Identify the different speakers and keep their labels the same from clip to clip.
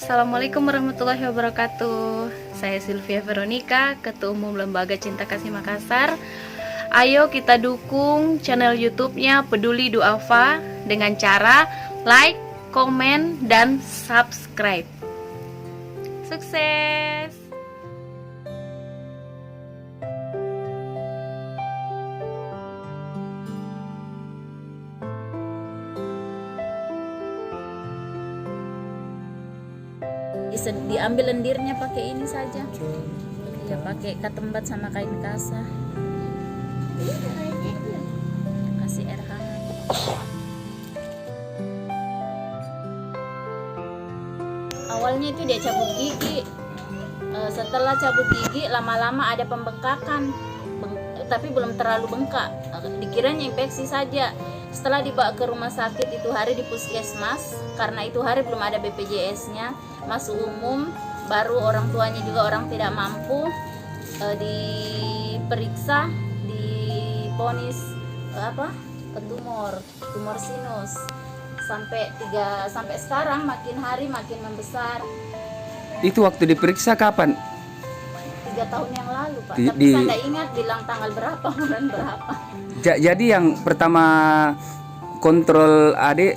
Speaker 1: Assalamualaikum warahmatullahi wabarakatuh. Saya Sylvia Veronica, Ketua Umum Lembaga Cinta Kasih Makassar. Ayo kita dukung channel YouTube-nya Peduli Duafa dengan cara like, komen, dan subscribe. Sukses!
Speaker 2: Diambil lendirnya pakai ini saja ya, pakai katembat sama kain kasa, kasih air hangat. Awalnya itu dia cabut gigi, setelah cabut gigi lama-lama ada pembengkakan, tapi belum terlalu bengkak, dikiranya infeksi saja. Setelah dibawa ke rumah sakit itu hari di puskesmas, karena itu hari belum ada BPJS-nya, masuk umum, baru orang tuanya juga orang tidak mampu, diperiksa, diponis tumor sinus, sampai sekarang makin hari makin membesar.
Speaker 3: Itu waktu diperiksa kapan?
Speaker 2: 3 tahun yang lalu, Pak. Tapi saya tidak ingat bilang tanggal berapa, bulan berapa.
Speaker 3: Jadi yang pertama kontrol adik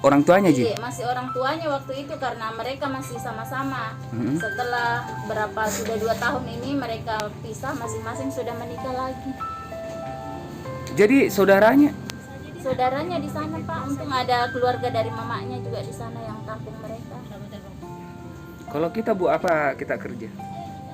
Speaker 3: orang tuanya Ji?
Speaker 2: Iya, masih orang tuanya waktu itu karena mereka masih sama-sama. Setelah sudah 2 tahun ini mereka pisah, masing-masing sudah menikah lagi.
Speaker 3: Jadi saudaranya
Speaker 2: di sana, Pak. Untung ada keluarga dari mamanya juga di sana yang tampung mereka.
Speaker 3: Kalau kita Bu apa kita kerja?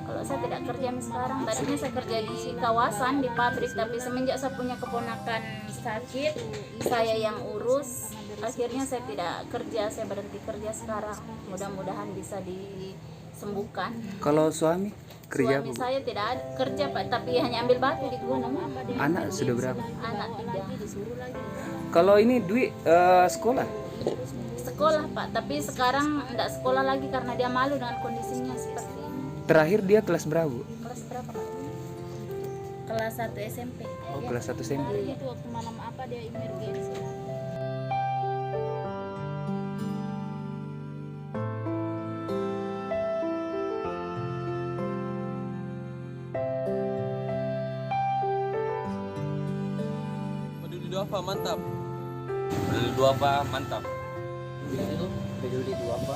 Speaker 2: Kalau saya tidak kerja sekarang, tadinya saya kerja di kawasan, di pabrik, tapi semenjak saya punya keponakan sakit, saya yang urus, akhirnya saya tidak kerja, saya berhenti kerja sekarang. Mudah-mudahan bisa disembuhkan.
Speaker 3: Kalau suami kerja
Speaker 2: Suami
Speaker 3: Bu?
Speaker 2: saya tidak ada kerja, Pak, tapi hanya ambil batu di gunung.
Speaker 3: Anak sudah berapa?
Speaker 2: Anak 3.
Speaker 3: Kalau ini Dwi sekolah?
Speaker 2: Sekolah, Pak, tapi sekarang tidak sekolah lagi karena dia malu dengan kondisinya seperti ini.
Speaker 3: Terakhir dia kelas berapa Bu?
Speaker 2: Kelas berapa, Pak? Kelas 1 SMP.
Speaker 3: Oh, kelas 1 SMP.
Speaker 2: Itu waktu malam apa dia emergensi.
Speaker 4: Peduli Duafa mantap. Peduli Duafa mantap.
Speaker 3: Peduli Duafa.